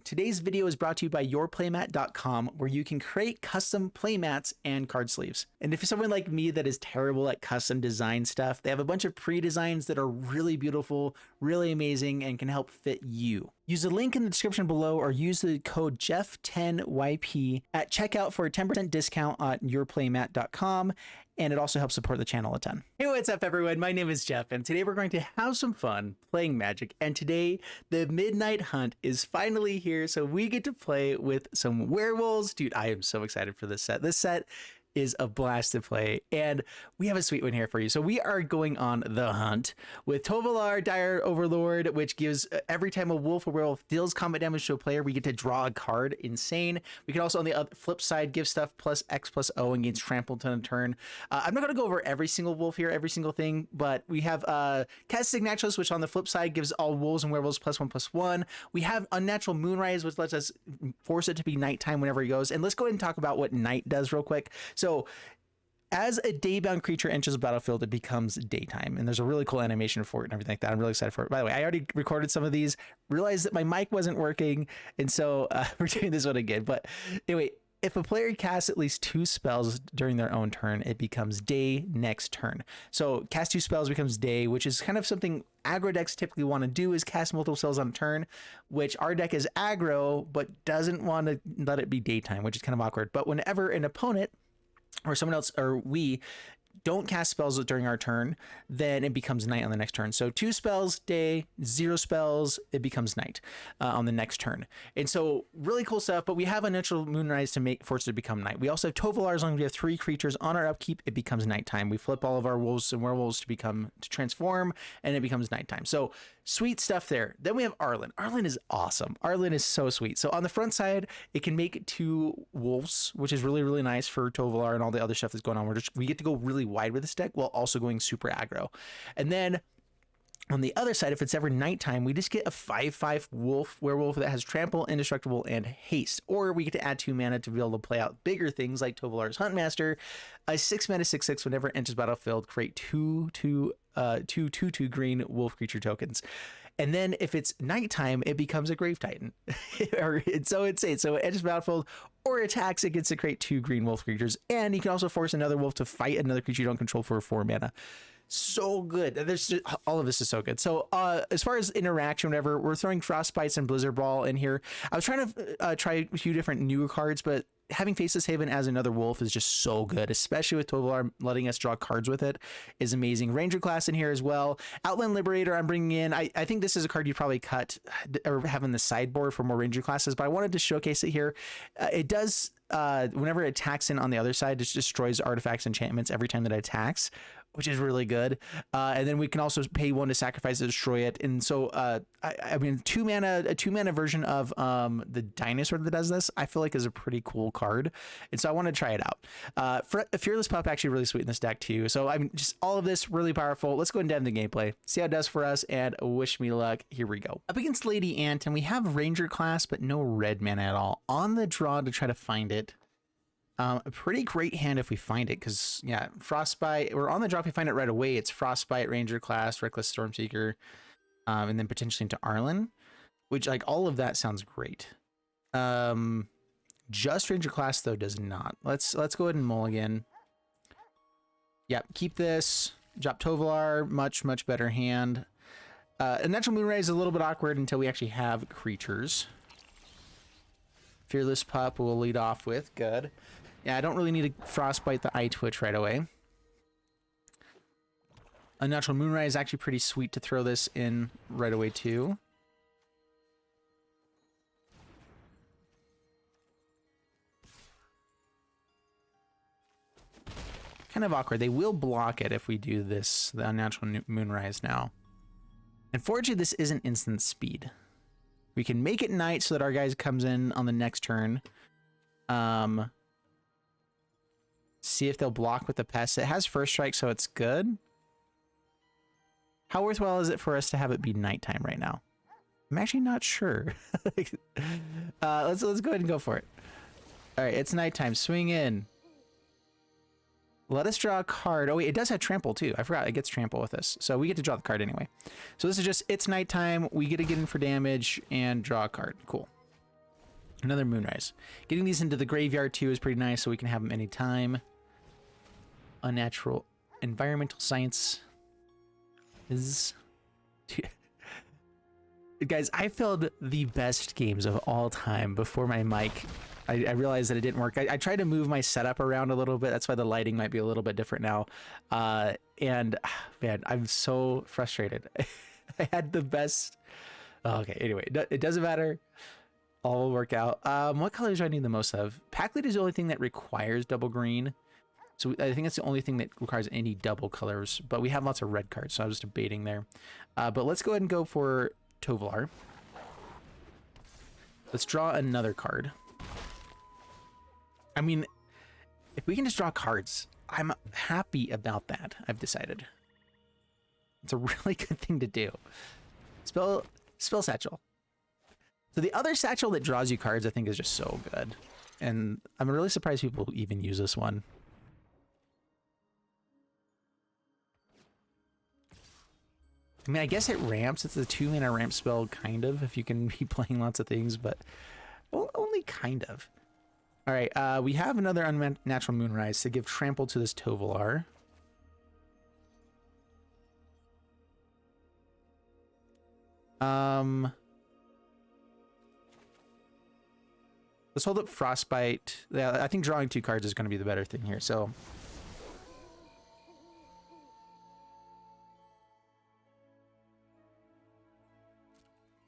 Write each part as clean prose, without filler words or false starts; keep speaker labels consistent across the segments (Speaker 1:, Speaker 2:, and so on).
Speaker 1: Today's video is brought to you by yourplaymat.com, where you can create custom playmats and card sleeves. And if you're someone like me that is terrible at custom design stuff, they have a bunch of pre-designs that are really beautiful, really amazing, and can help fit you. Use the link in the description below or use the code Jeff10YP at checkout for a 10% discount on yourplaymat.com, and it also helps support the channel a ton. Hey, what's up everyone? My name is Jeff, and today we're going to have some fun playing Magic, and today the Midnight Hunt is finally here, so we get to play with some werewolves. Dude, I am so excited for this set. This set is a blast to play, and we have a sweet one here for you. So we are going on the hunt with Tovolar, Dire Overlord, which gives every time a wolf or werewolf deals combat damage to a player, we get to draw a card. Insane. We can also on the other flip side give stuff plus X plus O and gains trampled on a turn. I'm not going to go over every single wolf here, every single thing, but we have Kessig Naturalist, which on the flip side gives all wolves and werewolves +1/+1. We have Unnatural Moonrise, which lets us force it to be nighttime whenever he goes. And let's go ahead and talk about what night does real quick. So as a daybound creature enters the battlefield, it becomes daytime, and there's a really cool animation for it and everything like that. I'm really excited for it. By the way, I already recorded some of these, realized that my mic wasn't working, and so we're doing this one again. But anyway, if a player casts at least 2 spells during their own turn, it becomes day next turn. So cast 2 spells becomes day, which is kind of something aggro decks typically want to do, is cast multiple spells on a turn, which our deck is aggro, but doesn't want to let it be daytime, which is kind of awkward. But whenever an opponent or someone else or we don't cast spells during our turn, then it becomes night on the next turn. So 2 spells day, 0 spells, it becomes night on the next turn. And so really cool stuff, but we have Unnatural Moonrise to force it to become night. We also have Tovolar. As long as we have 3 creatures on our upkeep, it becomes nighttime. We flip all of our wolves and werewolves to transform, and it becomes nighttime. So sweet stuff there. Then we have Arlinn. Arlinn is awesome. Arlinn is so sweet. So on the front side, it can make 2 wolves, which is really, really nice for Tovolar and all the other stuff that's going on. We get to go really wide with this deck while also going super aggro. And then on the other side, if it's ever nighttime, we just get a 5/5 werewolf that has trample, indestructible, and haste. Or we get to add 2 mana to be able to play out bigger things like Tovolar's Huntmaster. A 6 mana 6/6 whenever it enters battlefield, create 2/2 green wolf creature tokens. And then if it's nighttime, it becomes a Grave Titan. It's so insane. So it enters battlefield or attacks, it gets to create 2 green wolf creatures. And you can also force another wolf to fight another creature you don't control for 4 mana. So good. There's just, all of this is so good. So as far as interaction, whatever, we're throwing Frostbites and Blizzard Brawl in here. I was trying to try a few different newer cards, but having Faceless Haven as another wolf is just so good, especially with Tovolar letting us draw cards with it is amazing. Ranger class in here as well. Outland Liberator I'm bringing in. I think this is a card you probably cut or have in the sideboard for more Ranger classes, but I wanted to showcase it here. It does, whenever it attacks in on the other side, it destroys artifacts, enchantments every time that it attacks, which is really good. And then we can also pay 1 to sacrifice to destroy it. And so, I mean, a 2 mana version of the dinosaur that does this, I feel like is a pretty cool card. And so I want to try it out. Fearless Pup actually really sweet in this deck too. So I mean, just all of this really powerful. Let's go and dive into the gameplay, see how it does for us, and wish me luck. Here we go. Up against Lady Ant, and we have Ranger class, but no red mana at all. On the draw to try to find it. A pretty great hand if we find it, because yeah, Frostbite, we're on the draw if we find it right away. It's Frostbite, Ranger class, Reckless Stormseeker, and then potentially into Arlinn, which like all of that sounds great. Just Ranger class though does not. Let's go ahead and mulligan. Yep, keep this. Drop Tovolar, much better hand. Unnatural Moonrise is a little bit awkward until we actually have creatures. Fearless Pup we'll lead off with. Good. Yeah, I don't really need to Frostbite the Eye Twitch right away. Unnatural Moonrise is actually pretty sweet to throw this in right away too. Kind of awkward. They will block it if we do this, the Unnatural Moonrise now. Unfortunately, this isn't instant speed. We can make it night so that our guy comes in on the next turn. See if they'll block with the pest. It has first strike, so it's good. How worthwhile is it for us to have it be nighttime right now? I'm actually not sure. Let's go ahead and go for it. All right, it's nighttime. Swing in. Let us draw a card. Oh wait, it does have trample too. I forgot it gets trample with this. So we get to draw the card anyway. So this is just, it's nighttime. We get to get in for damage and draw a card. Cool. Another Moonrise. Getting these into the graveyard too is pretty nice, so we can have them anytime. Unnatural environmental science is... Guys, I filled the best games of all time before my mic. I realized that it didn't work. I tried to move my setup around a little bit. That's why the lighting might be a little bit different now. And man, I'm so frustrated. I had the best. Oh, okay, anyway, it doesn't matter. All will work out. What colors do I need the most of? Pack lead is the only thing that requires double green. So I think that's the only thing that requires any double colors. But we have lots of red cards, so I was debating there. But let's go ahead and go for Tovolar. Let's draw another card. I mean, if we can just draw cards, I'm happy about that, I've decided. It's a really good thing to do. Spell Satchel. So the other satchel that draws you cards, I think, is just so good. And I'm really surprised people even use this one. I mean, I guess it ramps. It's a 2-mana ramp spell, kind of, if you can be playing lots of things, but well, only kind of. All right, we have another Unnatural Moonrise to give trample to this Tovolar. Let's hold up Frostbite. Yeah, I think drawing 2 cards is going to be the better thing here, so...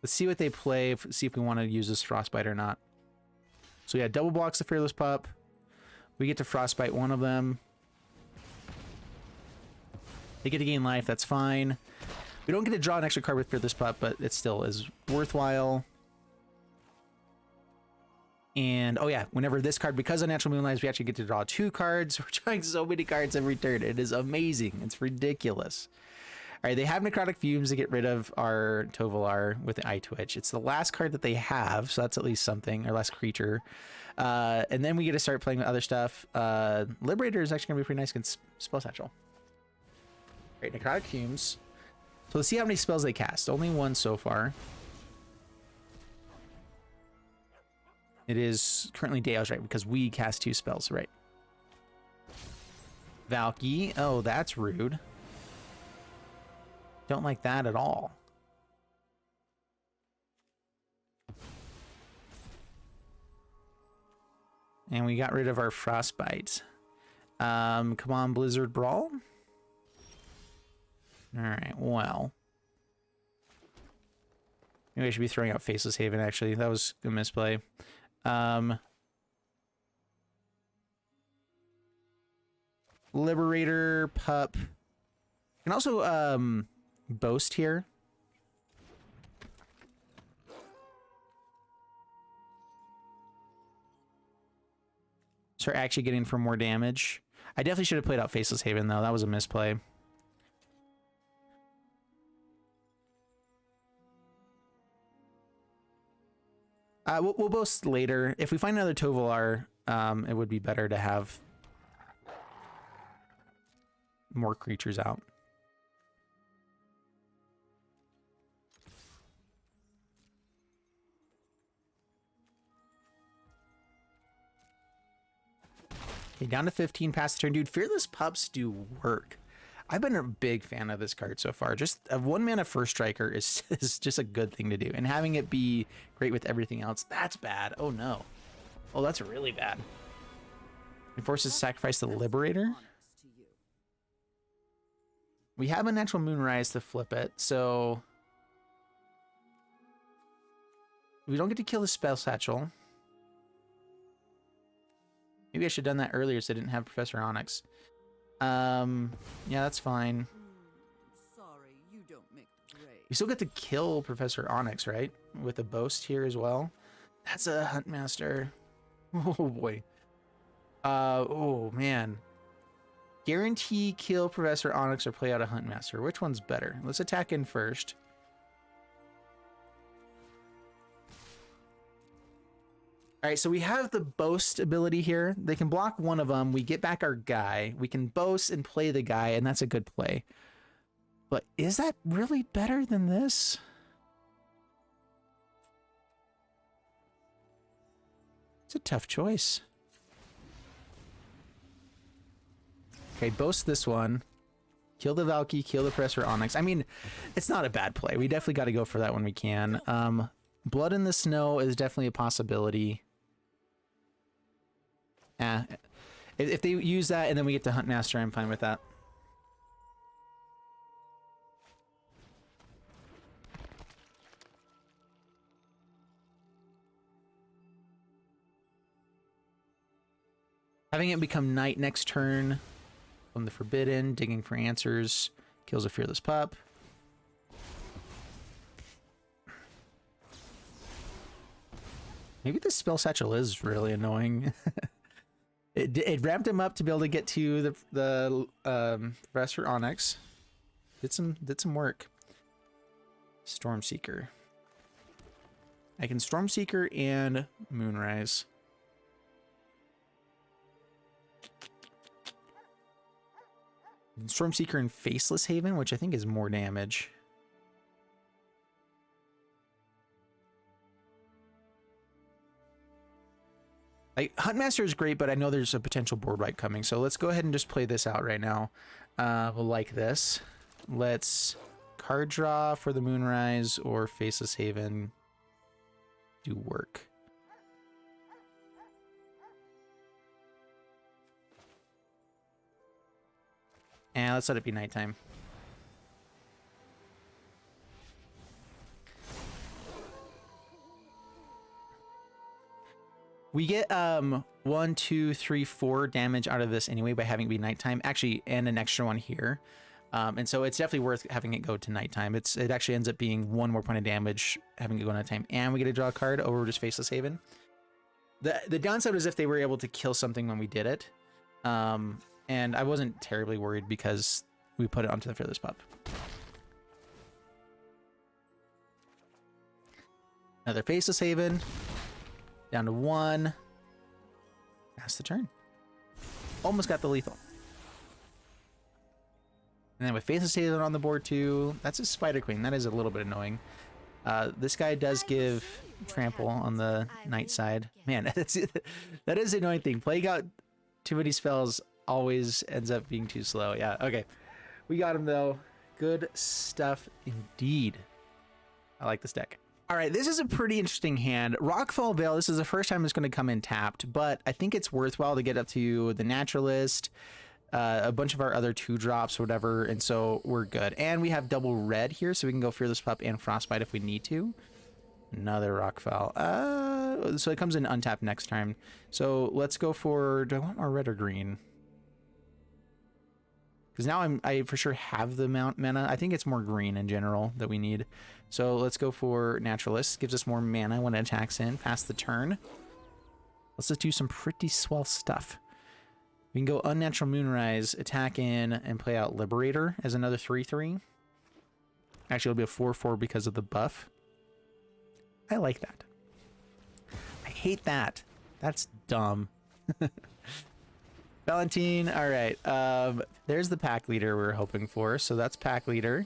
Speaker 1: Let's see what they play, see if we want to use this Frostbite or not. So yeah, double blocks the Fearless Pup. We get to Frostbite one of them. They get to gain life, that's fine. We don't get to draw an extra card with Fearless Pup, but it still is worthwhile. And, oh yeah, whenever this card, because of Unnatural Moonrise, we actually get to draw 2 cards. We're drawing so many cards every turn. It is amazing. It's ridiculous. All right, they have Necrotic Fumes to get rid of our Tovolar with the Eye Twitch. It's the last card that they have, so that's at least something, or last creature. And then we get to start playing with other stuff. Liberator is actually going to be pretty nice against Spell Satchel. All right, Necrotic Fumes. So let's see how many spells they cast. Only 1 so far. It is currently Dale's, right? Because we cast 2 spells, right? Valky. Oh, that's rude. Don't like that at all. And we got rid of our Frostbite. Come on, Blizzard Brawl. All right, well. Maybe I should be throwing out Faceless Haven, actually. That was a misplay. Liberator, Pup. And also, Boast here. Start actually getting for more damage. I definitely should have played out Faceless Haven, though. That was a misplay. We'll boast later. If we find another Tovolar, it would be better to have more creatures out. Okay, down to 15 past the turn. Dude, Fearless Pups do work. I've been a big fan of this card so far. Just a 1-mana first striker is just a good thing to do. And having it be great with everything else, that's bad. Oh no. Oh, that's really bad. It forces sacrifice the Liberator. We have Unnatural Moonrise to flip it, so we don't get to kill the Spell Satchel. Maybe I should have done that earlier so I didn't have Professor Onyx. Yeah, that's fine.
Speaker 2: Sorry, you don't make the grade.
Speaker 1: We still get to kill Professor Onyx, right? With a Boast here as well. That's a Huntmaster. Oh boy. Oh man. Guarantee kill Professor Onyx or play out a Huntmaster. Which one's better? Let's attack in first. All right, so we have the Boast ability here. They can block one of them. We get back our guy. We can Boast and play the guy, and that's a good play. But is that really better than this? It's a tough choice. Okay, boast this one. Kill the Valky, kill the Presser Onyx. I mean, it's not a bad play. We definitely got to go for that when we can. Blood in the Snow is definitely a possibility. If they use that and then we get to Huntmaster, I'm fine with that. Having it become night next turn from the Forbidden, digging for answers, kills a Fearless Pup. Maybe this spell satchel is really annoying. it ramped him up to be able to get to the Professor Onyx. Did some work. Stormseeker. I can Stormseeker and Moonrise. Stormseeker and Faceless Haven, which I think is more damage. Like, Huntmaster is great, but I know there's a potential board wipe coming, so let's go ahead and just play this out right now. We'll like this. Let's card draw for the Moonrise or Faceless Haven do work. And let's let it be nighttime. We get 1, 2, 3, 4 damage out of this anyway by having it be nighttime. Actually, and an extra one here. And so it's definitely worth having it go to nighttime. It actually ends up being 1 more point of damage having it go nighttime, and we get to draw a card over just Faceless Haven. The downside was if they were able to kill something when we did it. And I wasn't terribly worried because we put it onto the Fearless Pup. Another Faceless Haven. Down to 1. That's the turn. Almost got the lethal. And then with Faceless Haven on the board too, that's a Spider Queen. That is a little bit annoying. This guy does give trample on the night side. Man, that is the annoying thing. Playing out too many spells always ends up being too slow. Yeah, okay. We got him though. Good stuff indeed. I like this deck. All right, this is a pretty interesting hand. Rockfall Vale, this is the first time it's going to come in tapped, but I think it's worthwhile to get up to the Naturalist, a bunch of our other 2-drops, whatever, and so we're good. And we have double red here, so we can go Fearless Pup and Frostbite if we need to. Another Rockfall. So it comes in untapped next time. So let's go for, do I want more red or green? Because now I for sure have the mana. I think it's more green in general that we need. So let's go for Naturalist. Gives us more mana when it attacks in. Pass the turn. Let's just do some pretty swell stuff. We can go Unnatural Moonrise, attack in, and play out Liberator as another 3/3. Actually, it'll be a 4/4 because of the buff. I like that. I hate that. That's dumb. Valentine, all right. There's the pack leader we were hoping for. So that's pack leader.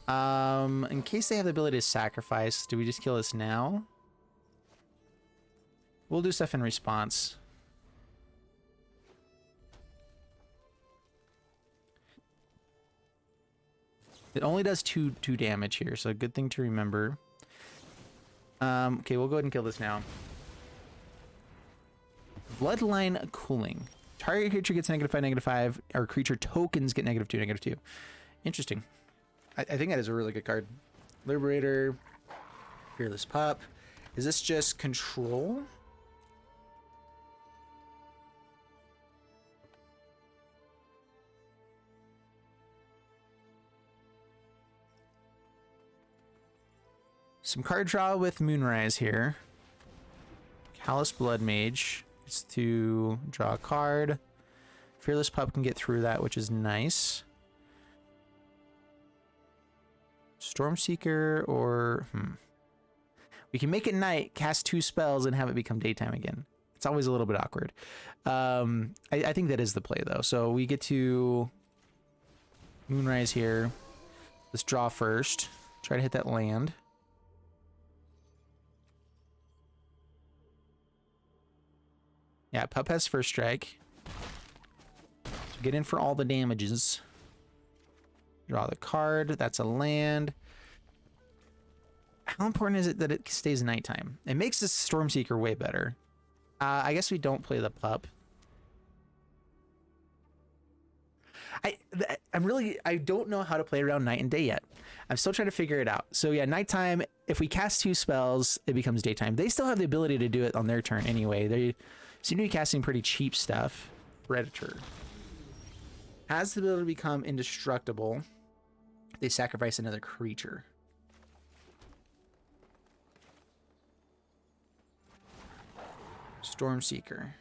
Speaker 1: In case they have the ability to sacrifice, do we just kill this now? We'll do stuff in response. It only does two damage here, so a good thing to remember. Okay, we'll go ahead and kill this now. Bloodline Cooling. Target creature gets -5, -5. Our creature tokens get -2, -2. Interesting. I think that is a really good card. Liberator. Fearless Pup. Is this just control? Some card draw with Moonrise here. Callous Blood Mage. It's to draw a card. Fearless Pup can get through that, which is nice. Stormseeker or... We can make it night, cast 2 spells, and have it become daytime again. It's always a little bit awkward. I think that is the play, though. So we get to Moonrise here. Let's draw first. Try to hit that land. Yeah, Pup has first strike. So get in for all the damages. Draw the card. That's a land. How important is it that it stays nighttime? It makes this Stormseeker way better. I guess we don't play the Pup. I don't know how to play around night and day yet. I'm still trying to figure it out. So yeah, nighttime, if we cast 2 spells, it becomes daytime. They still have the ability to do it on their turn anyway. They seem to be casting pretty cheap stuff. Predator has the ability to become indestructible. They sacrifice another creature. Stormseeker.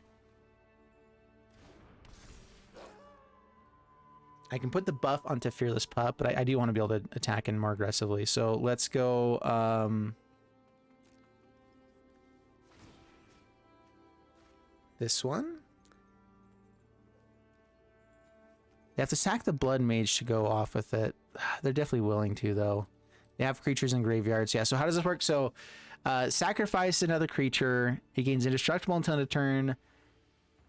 Speaker 1: I can put the buff onto Fearless Pup, but I do want to be able to attack him more aggressively. So let's go this one. They have to sack the Blood Mage to go off with it. They're definitely willing to, though. They have creatures in graveyards. Yeah, so how does this work? So sacrifice another creature. It gains indestructible until end of turn.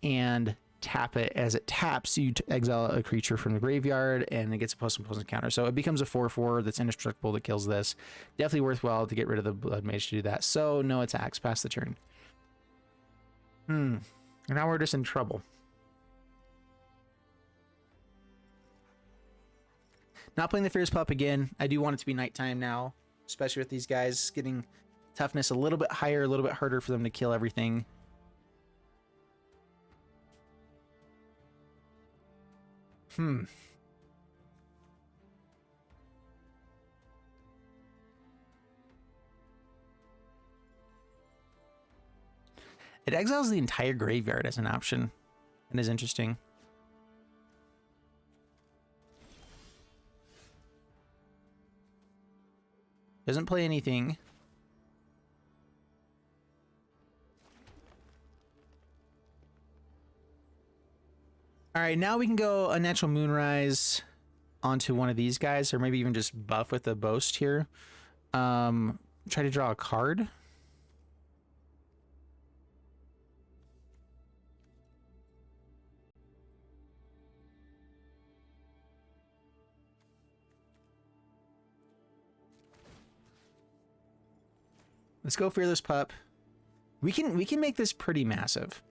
Speaker 1: And tap it. As it taps, you exile a creature from the graveyard, and it gets a +1/+1 counter. So it becomes a 4/4 that's indestructible that kills this. Definitely worthwhile to get rid of the Blood Mage to do that. So no attacks. Pass the turn. And now we're just in trouble. Not playing the Fearless Pup again. I do want it to be nighttime now, especially with these guys getting toughness a little bit higher, a little bit harder for them to kill everything. It exiles the entire graveyard as an option. It is interesting. Doesn't play anything. All right, now we can go Unnatural Moonrise onto one of these guys, or maybe even just buff with the Boast here. Try to draw a card. Let's go Fearless Pup. We can make this pretty massive.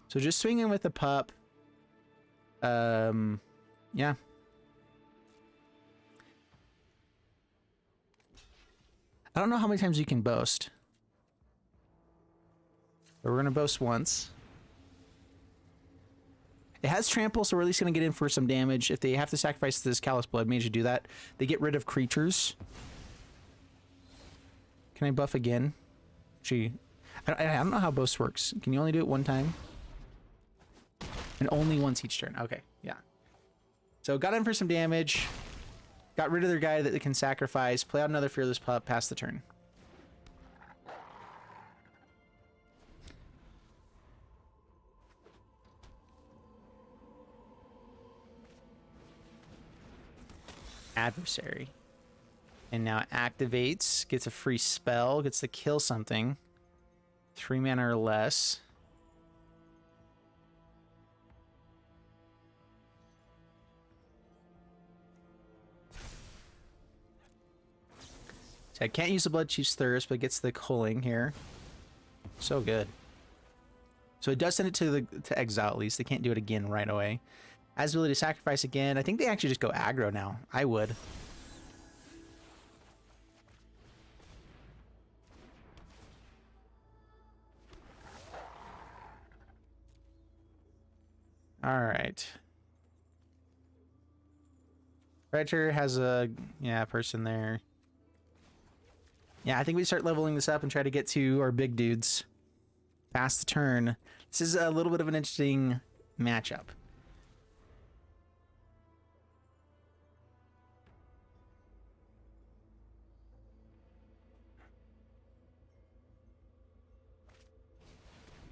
Speaker 1: So just swing in with the Pup. Yeah. I don't know how many times you can boast. But we're gonna boast once. It has trample, so we're at least gonna get in for some damage. If they have to sacrifice this Callous Blood Mage to do that, they get rid of creatures. Can I buff again? Actually, I don't know how boast works. Can you only do it one time? And only once each turn. Okay, yeah. So got in for some damage. Got rid of their guy that they can sacrifice. Play out another Fearless Pup. Pass the turn. Adversary. And now activates. Gets a free spell. Gets to kill something. 3 mana or less. I can't use the Blood Chief's Thirst, but gets the culling here. So good. So it does send it to exile at least. They can't do it again right away. Has the ability to sacrifice again. I think they actually just go aggro now. I would. All right. Predator has a person there. Yeah, I think we start leveling this up and try to get to our big dudes. Pass the turn. This is a little bit of an interesting matchup.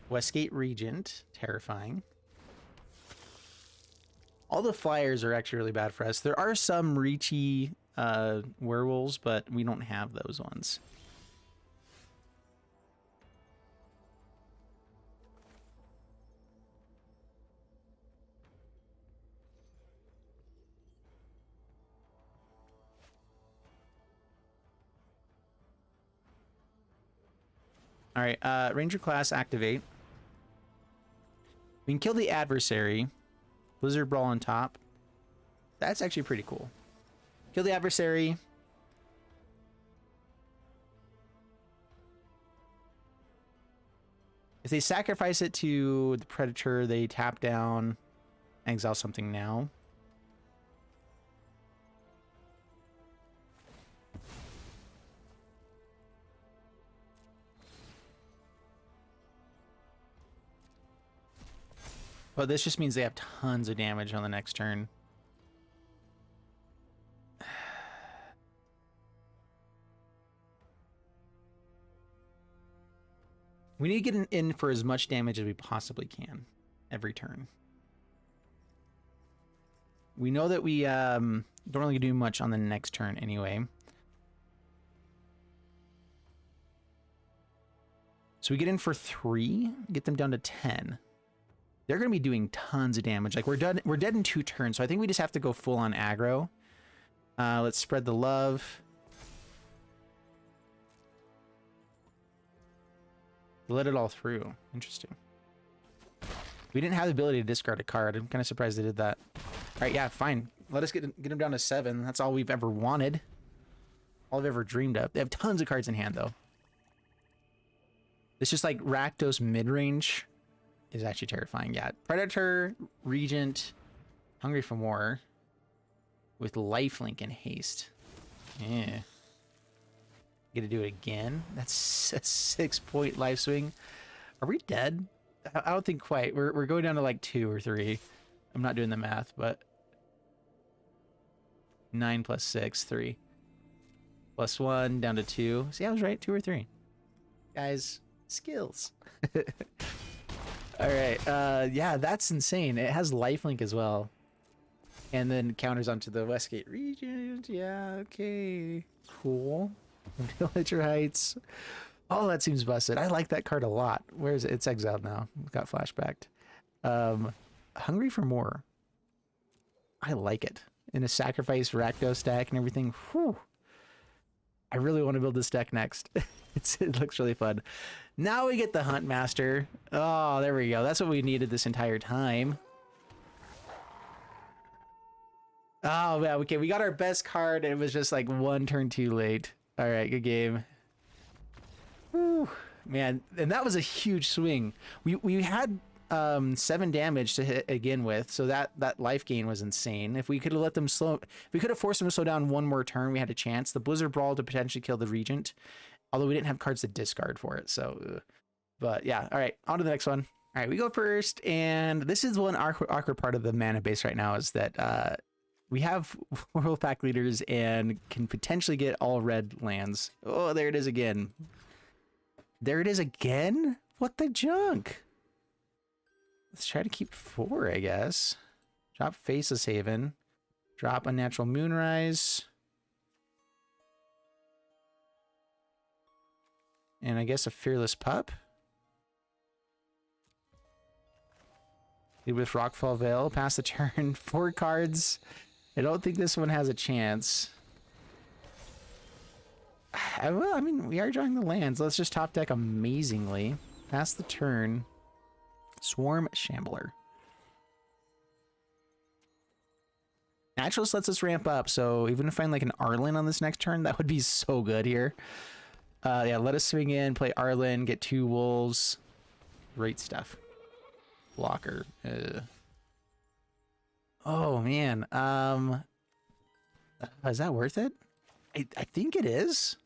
Speaker 1: Westgate Regent, terrifying. All the flyers are actually really bad for us. There are some reachy werewolves, but we don't have those ones. All right, Ranger class activate. We can kill the adversary. Blizzard Brawl on top. That's actually pretty cool. Kill the adversary. If they sacrifice it to the Predator, they tap down, exile something now. But this just means they have tons of damage on the next turn. We need to get in for as much damage as we possibly can every turn. We know that we don't really do much on the next turn anyway. So we get in for 3, get them down to 10. They're going to be doing tons of damage. Like we're dead in 2 turns, so I think we just have to go full on aggro. Let's spread the love. Let it all through. Interesting. We didn't have the ability to discard a card. I'm kind of surprised they did that. All right, yeah, fine. Let us get them down to 7. That's all we've ever wanted. All I've ever dreamed of. They have tons of cards in hand, though. It's just like Rakdos mid-range is actually terrifying. Yeah, Predator, Regent, Hungry for More, with Lifelink and Haste. Yeah. Get to do it again. That's a 6-point life swing. Are we dead? I don't think quite. We're going down to like 2 or 3. I'm not doing the math, but 9 plus 6, 3 plus 1 down to 2. See, I was right. 2 or 3. Guys, skills. All right. Yeah, that's insane. It has lifelink as well, and then counters onto the Westgate Regent. Yeah. Okay. Cool. Villager Heights. Oh, that seems busted. I like that card a lot. Where is it? It's exiled now. Got flashbacked. Hungry for More. I like it. In a sacrifice Rakdos deck and everything. Whew. I really want to build this deck next. It looks really fun. Now we get the Huntmaster. Oh, there we go. That's what we needed this entire time. Oh, yeah. Okay, we got our best card and it was just like 1 turn too late. All right, good game. Whew, man, and that was a huge swing. We had 7 damage to hit again with, so that life gain was insane. If we could have let them slow, if we could have forced them to slow down 1 more turn, we had a chance. The Blizzard Brawl to potentially kill the Regent, although we didn't have cards to discard for it. So, but yeah, all right, on to the next one. All right, we go first, and this is one awkward part of the mana base right now is that we have World Pack leaders and can potentially get all red lands. Oh, there it is again. There it is again? What the junk? Let's try to keep 4, I guess. Drop Faceless Haven. Drop Unnatural Moonrise. And I guess a Fearless Pup. Lead with Rockfall Vale. Pass the turn. 4 cards. I don't think this one has a chance. Well, I mean, we are drawing the lands. Let's just top deck amazingly. Pass the turn. Swarm Shambler. Naturalist lets us ramp up, so even if I find like an Arlinn on this next turn, that would be so good here. Yeah, let us swing in, play Arlinn, get 2 wolves. Great stuff. Blocker. Oh man. Is that worth it? I think it is.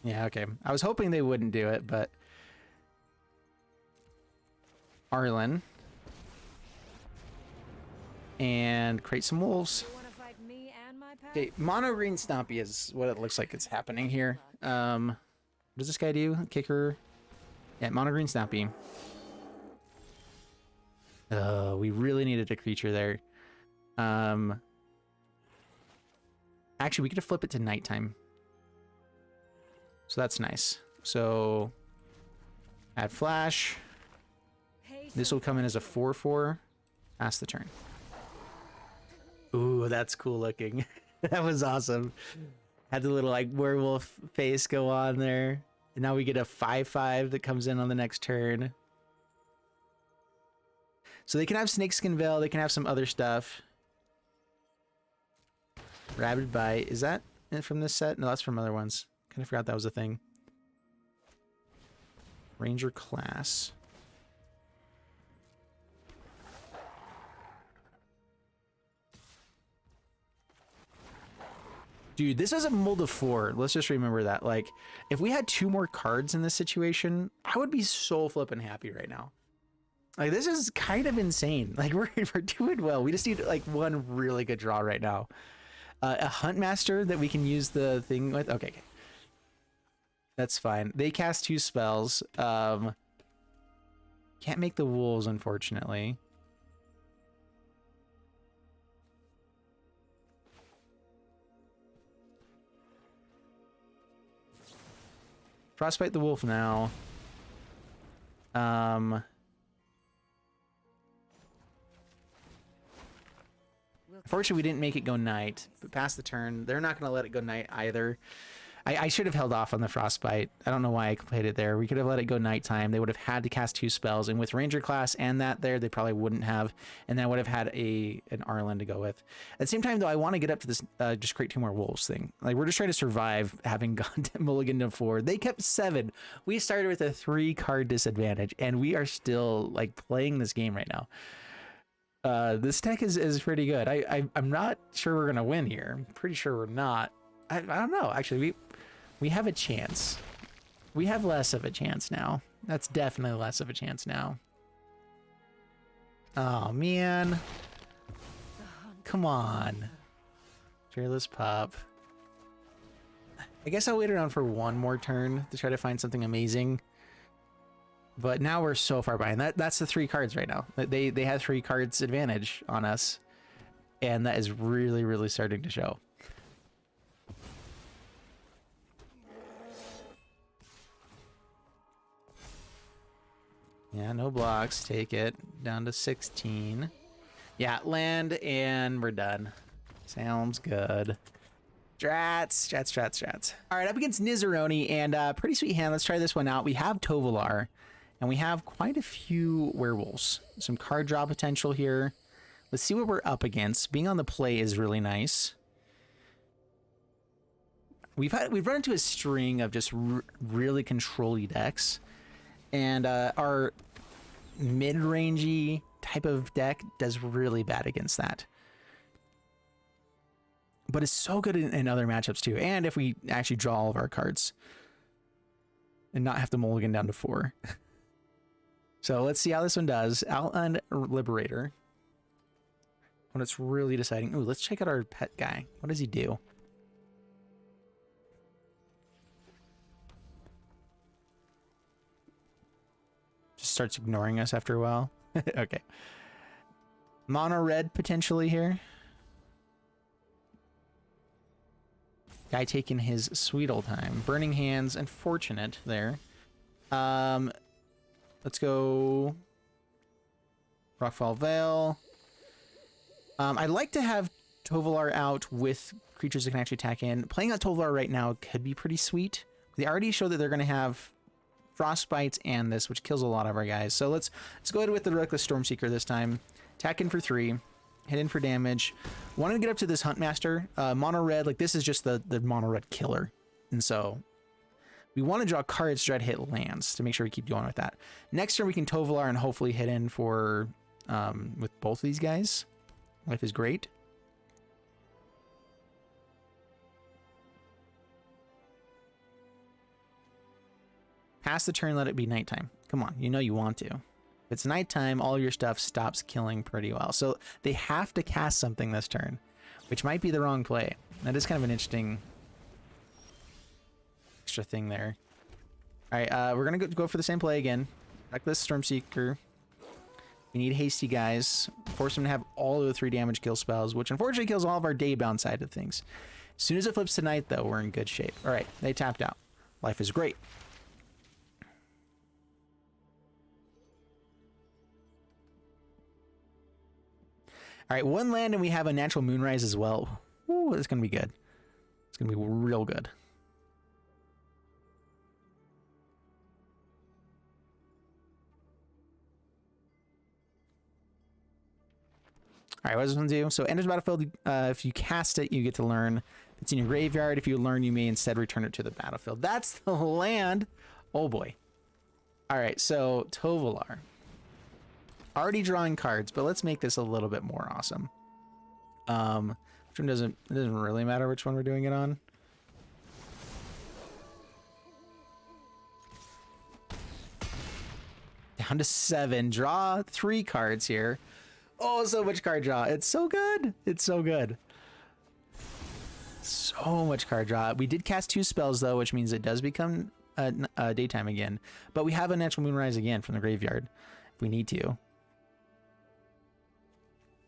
Speaker 1: Yeah, okay. I was hoping they wouldn't do it, but Arlinn. And create some wolves. Okay, mono green Stompy is what it looks like it's happening here. What does this guy do? Kicker. Yeah, mono green Stompy. We really needed a creature there. Actually, we could have flipped it to nighttime. So that's nice. So add flash. This will come in as a 4/4. Pass the turn. Ooh, that's cool looking. That was awesome. Had the little like werewolf face go on there. And now we get a 5/5 that comes in on the next turn. So they can have Snakeskin Veil, they can have some other stuff. Rabid Bite. Is that from this set? No, that's from other ones. Kind of forgot that was a thing. Ranger class. Dude, this is a mold of 4. Let's just remember that. Like, if we had 2 more cards in this situation, I would be so flippin' happy right now. Like, this is kind of insane. Like, we're doing well. We just need, like, one really good draw right now. A Huntmaster that we can use the thing with. Okay. That's fine. They cast 2 spells. Can't make the wolves, unfortunately. Frostbite the wolf now. Unfortunately, we didn't make it go night, but past the turn, they're not going to let it go night either. I should have held off on the Frostbite. I don't know why I played it there. We could have let it go nighttime. They would have had to cast 2 spells, and with Ranger class and that there, they probably wouldn't have, and then I would have had an Arlinn to go with. At the same time, though, I want to get up to this just create 2 more wolves thing. Like, we're just trying to survive having gone to mulligan to 4. They kept 7. We started with a 3-card disadvantage, and we are still, like, playing this game right now. This deck is pretty good. I'm not sure we're gonna win here. I'm pretty sure we're not. I don't know. Actually, we have a chance. We have less of a chance now. That's definitely less of a chance now. Oh man. Come on. Fearless Pup. I guess I'll wait around for one more turn to try to find something amazing. But now we're so far behind. That's the 3 cards right now. They have 3 cards advantage on us. And that is really, really starting to show. Yeah, no blocks. Take it. Down to 16. Yeah, land and we're done. Sounds good. Strats. All right, up against Nizaroni and pretty sweet hand. Let's try this one out. We have Tovolar. And we have quite a few werewolves. Some card draw potential here. Let's see what we're up against. Being on the play is really nice. We've run into a string of just really control-y decks. And our mid-rangey type of deck does really bad against that. But it's so good in other matchups too. And if we actually draw all of our cards. And not have to mulligan down to 4. So let's see how this one does. Outland Liberator. When it's really deciding. Ooh, let's check out our pet guy. What does he do? Just starts ignoring us after a while. Okay. Mono red potentially here. Guy taking his sweet old time. Burning Hands, unfortunate there. Let's go Rockfall Vale. I'd like to have Tovolar out with creatures that can actually attack in. Playing out Tovolar right now could be pretty sweet. They already show that they're going to have Frostbites and this, which kills a lot of our guys. So let's go ahead with the Reckless Stormseeker this time. Attack in for 3. Hit in for damage. Want to get up to this Huntmaster. Mono red, like this is just the mono red killer. And so we want to draw cards to try to hit lands to make sure we keep going with that. Next turn we can Tovolar and hopefully hit in for with both of these guys. Life is great. Pass the turn, let it be nighttime. Come on, you know you want to. If it's nighttime, all your stuff stops killing pretty well. So they have to cast something this turn, which might be the wrong play. That is kind of an interesting extra thing there. All right, we're going to go for the same play again. Reckless Stormseeker. We need hasty guys. Force them to have all of the 3 damage kill spells, which unfortunately kills all of our daybound side of things. As soon as it flips to night, though, we're in good shape. All right, they tapped out. Life is great. All right, one land and we have Unnatural Moonrise as well. Ooh, it's going to be good. It's going to be real good. All right, what does this one do? So enters battlefield. If you cast it, you get to learn. It's in your graveyard. If you learn, you may instead return it to the battlefield. That's the land. Oh boy. All right, so Tovolar. Already drawing cards, but let's make this a little bit more awesome. Which one it doesn't really matter which one we're doing it on. Down to 7. Draw 3 cards here. Oh, so much card draw. It's so good. It's so good. So much card draw. We did cast 2 spells though, which means it does become daytime again. But we have a Unnatural Moonrise again from the graveyard if we need to.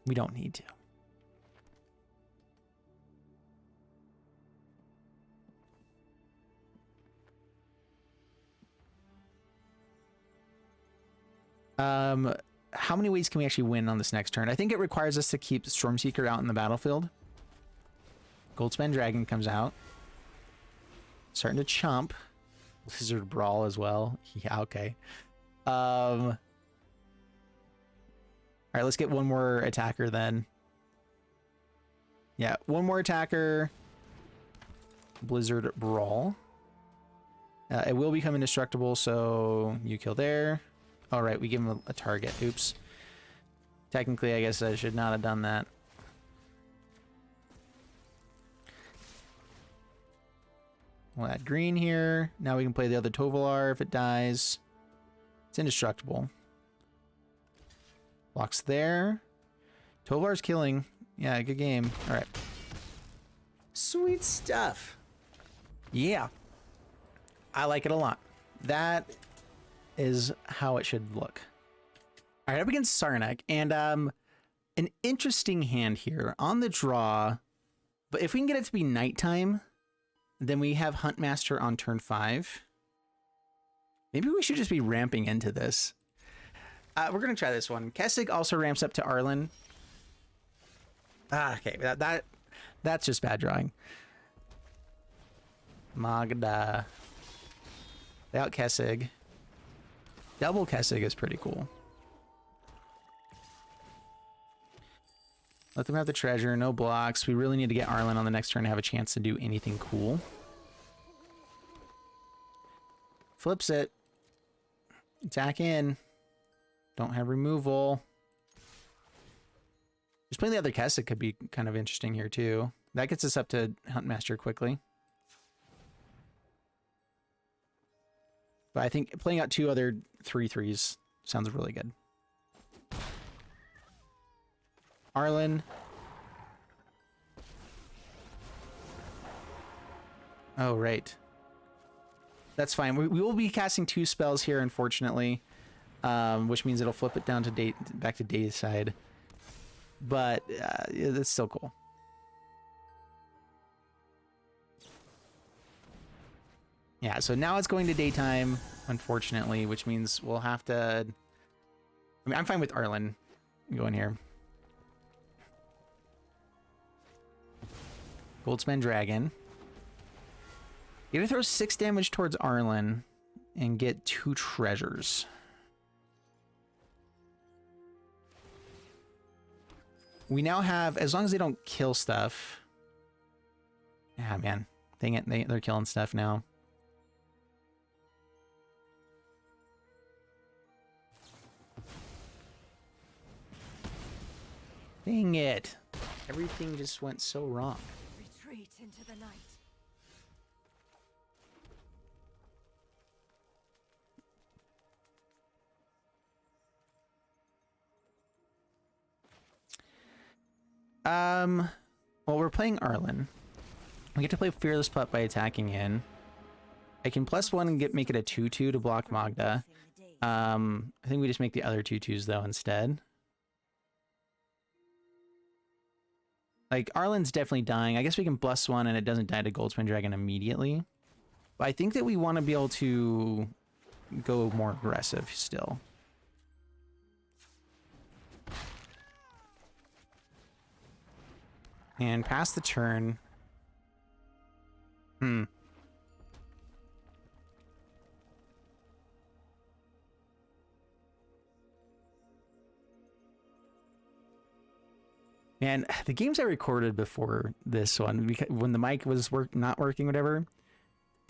Speaker 1: We don't need to. How many ways can we actually win on this next turn? I think it requires us to keep Stormseeker out in the battlefield. Goldspan Dragon comes out. Starting to chump. Blizzard Brawl as well. Yeah, okay. All right, let's get one more attacker then. Yeah, one more attacker. Blizzard Brawl. It will become indestructible, so you kill there. All right, we give him a target. Oops. Technically, I guess I should not have done that. We'll add green here. Now we can play the other Tovolar if it dies. It's indestructible. Blocks there. Tovolar's killing. Yeah, good game. All right. Sweet stuff. Yeah. I like it a lot. That is how it should look. All right, up against Sarnak, and an interesting hand here on the draw. But if we can get it to be nighttime, then we have Huntmaster on turn 5. Maybe we should just be ramping into this. We're gonna try this one. Kessig also ramps up to Arlinn. Okay, that's just bad drawing. Magda. Without Kessig. Double Kessig is pretty cool. Let them have the treasure, no blocks. We really need to get Arlinn on the next turn to have a chance to do anything cool. Flips it. Attack in. Don't have removal. Just playing the other Kessig could be kind of interesting here too. That gets us up to Huntmaster quickly. But I think playing out 2 other 3/3s sounds really good. Arlinn. Oh, right. That's fine. We will be casting 2 spells here, unfortunately, which means it'll flip it down to back to day side. But it's still cool. Yeah, so now it's going to daytime, unfortunately, which means we'll have to... I mean, I'm fine with Arlinn going here. Goldspan Dragon. You're gonna throw 6 damage towards Arlinn and get 2 treasures. We now have, as long as they don't kill stuff... Yeah, man. Dang it, they're killing stuff now. Dang it. Everything just went so wrong.
Speaker 2: Retreat into the night.
Speaker 1: Well, we're playing Arlinn. We get to play Fearless Pup by attacking in. I can +1 and make it a 2/2 to block Magda. I think we just make the other 2/2s though instead. Like, Arlinn's definitely dying. I guess we can +1 and it doesn't die to Goldspan Dragon immediately. But I think that we want to be able to go more aggressive still. And pass the turn. Man, the games I recorded before this one, because when the mic was not working, whatever,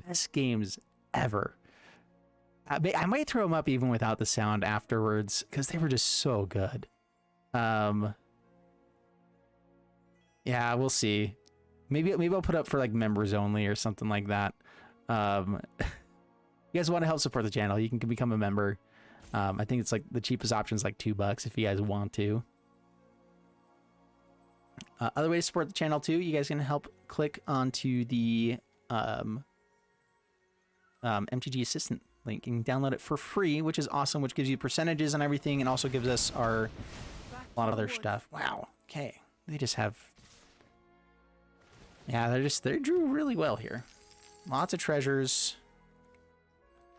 Speaker 1: best games ever. I might throw them up even without the sound afterwards because they were just so good. Yeah, we'll see. Maybe I'll put up for like members only or something like that. You guys want to help support the channel, you can become a member. I think it's like the cheapest option is like $2 if you guys want to. Other ways to support the channel too, you guys can help click onto the MTG Assistant link. You can download it for free, which is awesome, which gives you percentages and everything, and also gives us a lot of other stuff. Wow. Okay. They just have... Yeah, they drew really well here. Lots of treasures.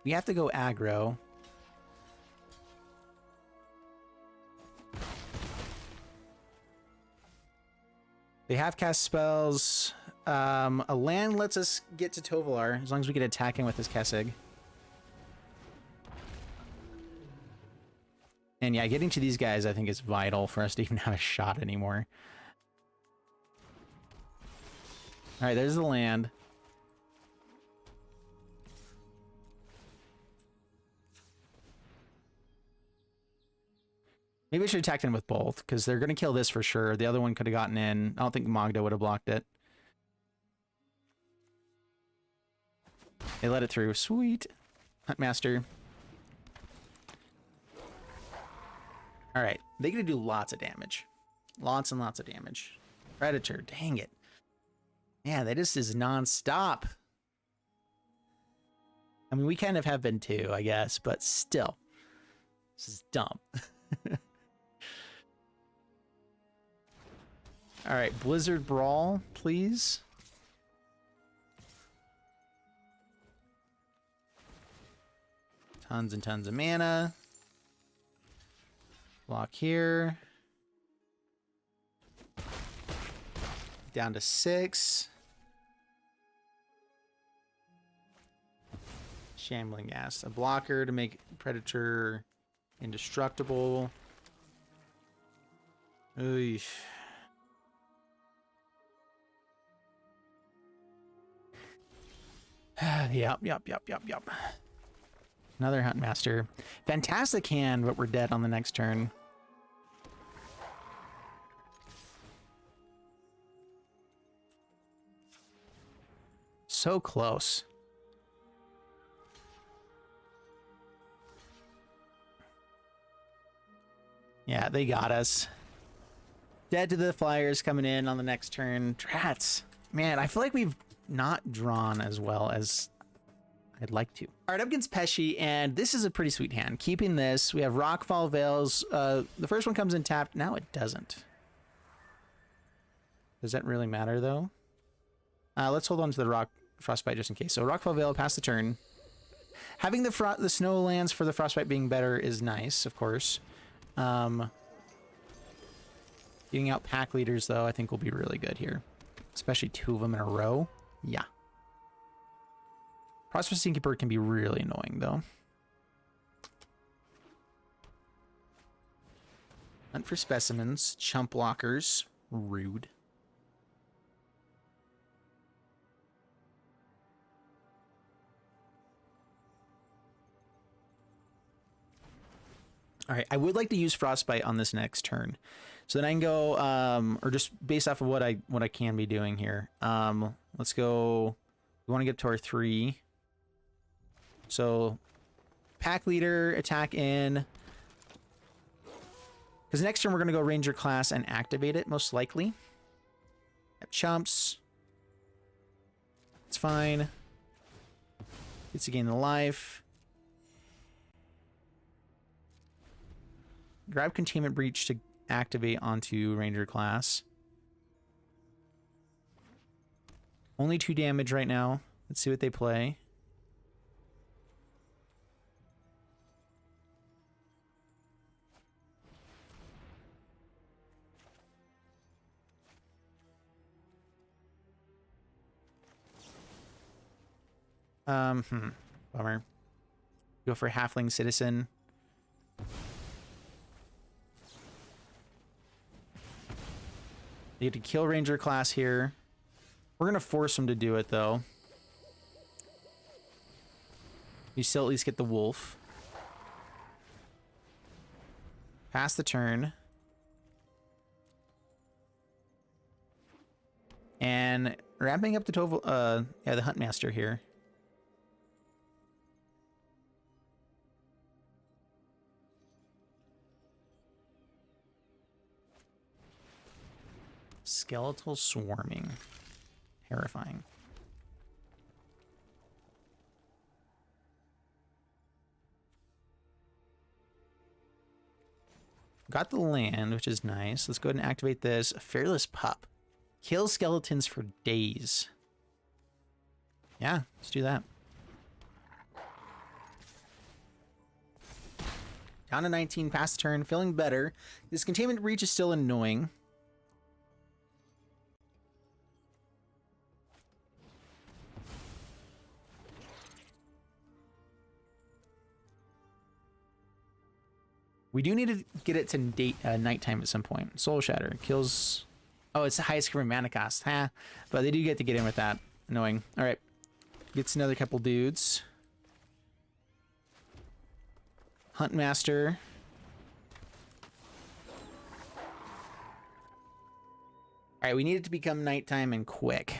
Speaker 1: We have to go aggro. They have cast spells. A land lets us get to Tovolar, as long as we get attacking with this Kessig. And yeah, getting to these guys I think is vital for us to even have a shot anymore. Alright, there's the land. Maybe I should attack them with both, because they're going to kill this for sure. The other one could have gotten in. I don't think Magda would have blocked it. They let it through. Sweet. Huntmaster. Alright, they're going to do lots of damage. Lots and lots of damage. Predator, dang it. Yeah, that just is non-stop. I mean, we kind of have been too, I guess, but still. This is dumb. Alright, Blizzard Brawl, please. Tons and tons of mana. Block here. Down to 6. Shambling Gas. A blocker to make Predator indestructible. Oy. Yep. Another Huntmaster. Fantastic hand, but we're dead on the next turn. So close. Yeah, they got us. Dead to the Flyers coming in on the next turn. Drats. Man, I feel like we've not drawn as well as I'd like to. All right, up against Pesci, and this is a pretty sweet hand. Keeping this, we have Rockfall Vales. The first one comes in tapped. Now it doesn't. Does that really matter, though? Let's hold on to the Frostbite just in case. So Rockfall Vale, pass the turn. Having the snow lands for the Frostbite being better is nice, of course. Getting out pack leaders, though, I think will be really good here. Especially 2 of them in a row. Yeah. Prosperous Keeper can be really annoying, though. Hunt for specimens. Chump blockers. Rude. All right, I would like to use Frostbite on this next turn. So then I can go, or just based off of what I can be doing here. Let's go, we want to get to our 3. So, pack leader, attack in. Because next turn we're going to go Ranger class and activate it, most likely. Have chumps. It's fine. Gets to gain the life. Grab Containment Breach to activate onto Ranger class. Only 2 damage right now. Let's see what they play. Bummer. Go for Halfling Citizen. You get to kill Ranger class here. We're going to force him to do it, though. You still at least get the wolf. Pass the turn. And wrapping up the the Huntmaster here. Skeletal swarming. Terrifying. Got the land, which is nice. Let's go ahead and activate this. Fearless Pup. Kill skeletons for days. Yeah, let's do that. Down to 19, pass the turn, feeling better. This containment breach is still annoying. We do need to get it to nighttime at some point. Soul Shatter kills... Oh, it's the highest current mana cost. Huh. But they do get to get in with that. Annoying. Alright. Gets another couple dudes. Huntmaster. Alright, we need it to become nighttime and quick.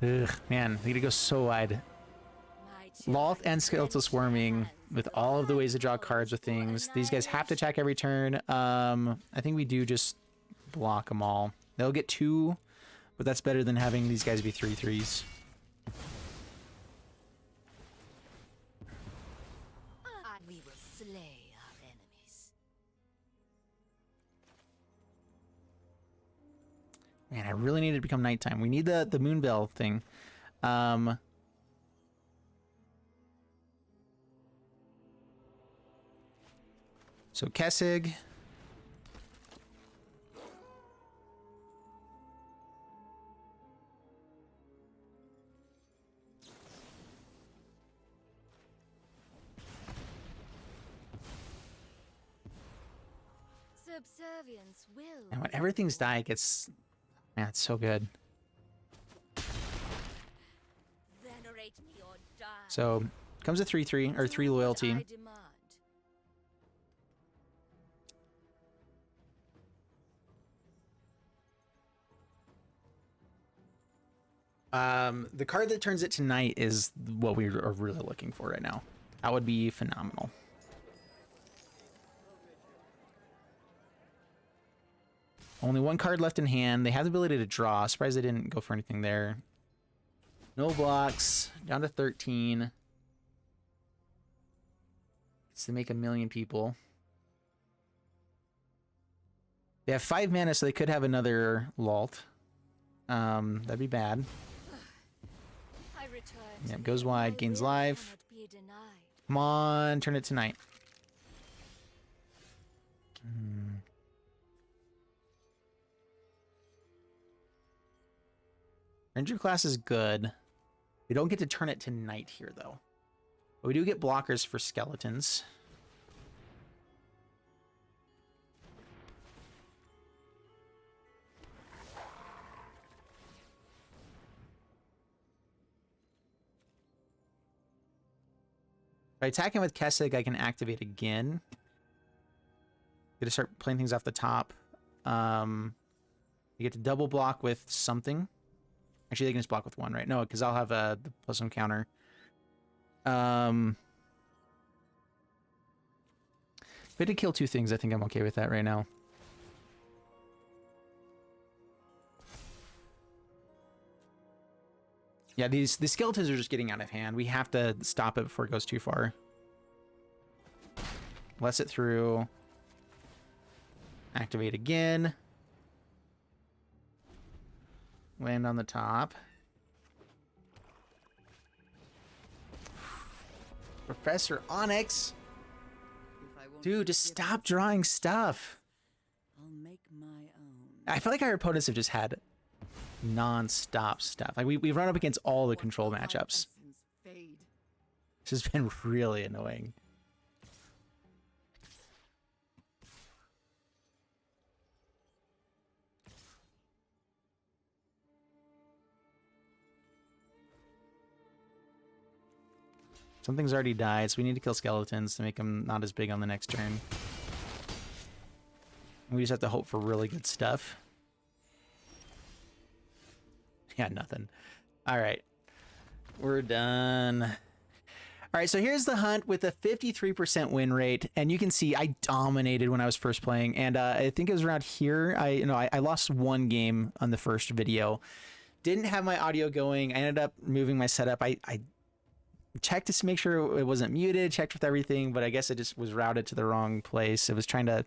Speaker 1: Ugh, man, we gotta go so wide. Loth and Skeletal Swarming with all of the ways to draw cards with things. These guys have to attack every turn. I think we do just block them all. They'll get 2, but that's better than having these guys be 3/3s.
Speaker 2: We will slay our enemies.
Speaker 1: Man, I really need it to become nighttime. We need the Moonbell thing. So Kessig.
Speaker 2: Subservience will.
Speaker 1: And when everything's die, it gets... Man, it's so good.
Speaker 2: Venerate me or die.
Speaker 1: So, comes a 3/3, or 3 loyalty.
Speaker 2: I demand.
Speaker 1: The card that turns it to night is what we are really looking for right now. That would be phenomenal. Only 1 card left in hand. They have the ability to draw. Surprised they didn't go for anything there. No blocks. Down to 13. It's to make 1,000,000 people. They have 5 mana, so they could have another Lalt. That'd be bad.
Speaker 2: I return.
Speaker 1: Yep, goes wide, gains life. Come on, turn it to night. Ranger class is good. We don't get to turn it to night here, though. But we do get blockers for skeletons. By attacking with Kessig, I can activate again. Get to start playing things off the top. You get to double block with something. Actually, they can just block with 1, right? No, because I'll have the +1 counter. If I had to kill 2 things, I think I'm okay with that right now. Yeah, the skeletons are just getting out of hand. We have to stop it before it goes too far. Lets it through. Activate again. Land on the top. Professor Onyx. Dude, just stop drawing stuff.
Speaker 2: I'll make my own.
Speaker 1: I feel like our opponents have just had non-stop stuff. Like we've run up against all the control matchups. This has been really annoying. Something's already died, so we need to kill skeletons to make them not as big on the next turn. We just have to hope for really good stuff. Yeah, nothing. All right. We're done. All right, so here's the hunt with a 53% win rate, and you can see I dominated when I was first playing, and I think it was around here. I lost one game on the first video. Didn't have my audio going. I ended up moving my setup. I checked to make sure it wasn't muted, checked with everything, but I guess it just was routed to the wrong place. It was trying to,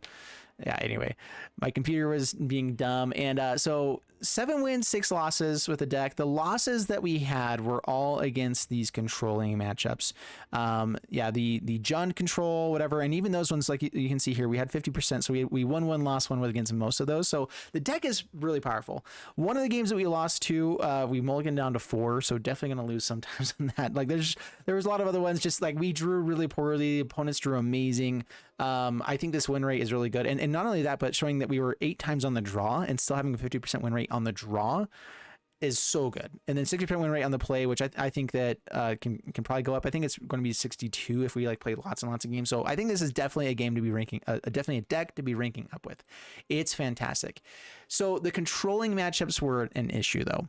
Speaker 1: yeah, anyway, my computer was being dumb. And so 7 wins, 6 losses with the deck. The losses that we had were all against these controlling matchups. Yeah, the Jund control, whatever. And even those ones, like you can see here, we had 50%. So we won 1, lost 1 against most of those. So the deck is really powerful. One of the games that we lost to, we mulliganed down to 4. So definitely going to lose sometimes on that. Like there was a lot of other ones, just like we drew really poorly. The opponents drew amazing. I think this win rate is really good. And not only that, but showing that we were 8 times on the draw and still having a 50% win rate on the draw is so good. And then 60% win rate on the play, which I think that can probably go up. I think it's going to be 62 if we like play lots and lots of games. So I think this is definitely a game to be ranking, definitely a deck to be ranking up with. It's fantastic. So the controlling matchups were an issue though.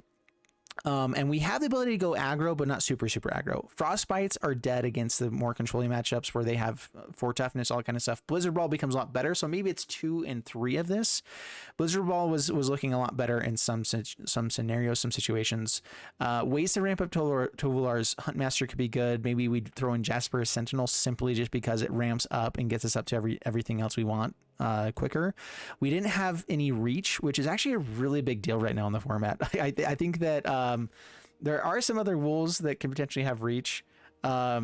Speaker 1: And we have the ability to go aggro, but not super aggro. Frostbites are dead against the more controlling matchups where they have 4 toughness, all kind of stuff. Blizzard Brawl becomes a lot better, so maybe it's 2 and 3 of this. Blizzard Brawl was looking a lot better in some scenarios, some situations. Ways to ramp up Tovolar's Huntmaster could be good. Maybe we'd throw in Jasper's Sentinel simply just because it ramps up and gets us up to everything else we want quicker. We didn't have any reach, which is actually a really big deal right now in the format. I think that there are some other wolves that can potentially have reach. Yeah,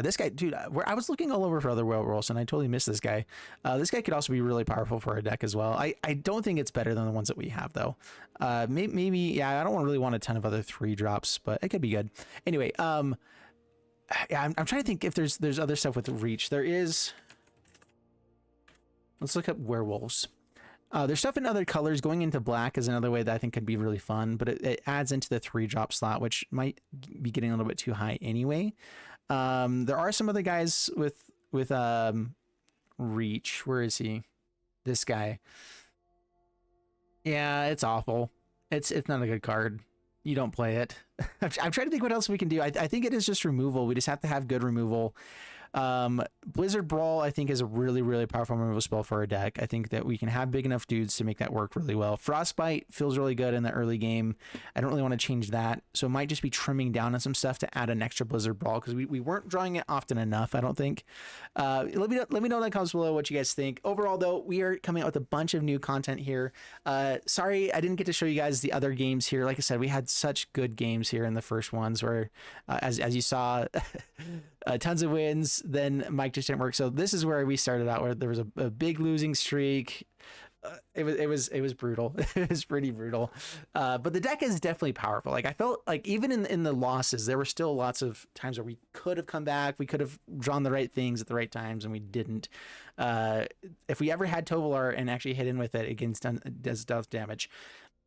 Speaker 1: this guy, dude, I was looking all over for other werewolves and I totally missed this guy. This guy could also be really powerful for a deck as well. I don't think it's better than the ones that we have though. Maybe, yeah, I don't really want a ton of other 3 drops, but it could be good. Anyway, yeah, I'm trying to think if there's other stuff with reach. There is. Let's look up werewolves. There's stuff in other colors. Going into black is another way that I think could be really fun, but it adds into the 3-drop slot, which might be getting a little bit too high anyway. There are some other guys with reach. Where is he? This guy. Yeah, it's awful. It's not a good card. You don't play it. I'm trying to think what else we can do. I think it is just removal. We just have to have good removal. Blizzard Brawl I think is a really powerful removal spell for our deck. I think that we can have big enough dudes to make that work really well. Frostbite feels really good in the early game. I don't really want to change that, so it might just be trimming down on some stuff to add an extra Blizzard Brawl because we weren't drawing it often enough, I don't think. Let me know in the comments below what you guys think. Overall though, we are coming out with a bunch of new content here. Sorry I didn't get to show you guys the other games here. Like I said, we had such good games here in the first ones where as you saw tons of wins, then Mike just didn't work. So this is where we started out, where there was a big losing streak. It was brutal. It was pretty brutal. But the deck is definitely powerful. Like I felt like even in the losses, there were still lots of times where we could have come back. We could have drawn the right things at the right times, and we didn't. If we ever had Tovolar and actually hit in with it against does death damage,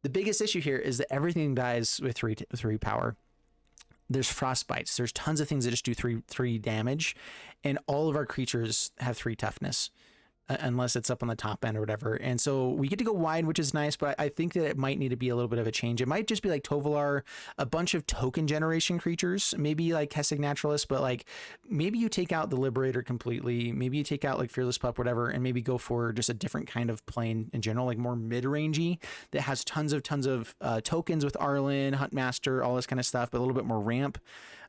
Speaker 1: the biggest issue here is that everything dies with 3 power. There's frostbites. There's tons of things that just do 3 damage, and all of our creatures have 3 toughness, unless it's up on the top end or whatever. And so we get to go wide, which is nice, but I think that it might need to be a little bit of a change. It might just be like Tovolar, a bunch of token generation creatures, maybe like Kessig Naturalist, but like maybe you take out the Liberator completely. Maybe you take out like Fearless Pup, whatever, and maybe go for just a different kind of plane in general, like more mid-rangey that has tons of tokens with Arlinn, Huntmaster, all this kind of stuff, but a little bit more ramp.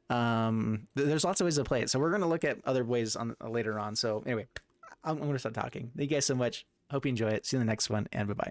Speaker 1: There's lots of ways to play it. So we're going to look at other ways later on. So anyway, I'm going to stop talking. Thank you guys so much. Hope you enjoy it. See you in the next one, and bye-bye.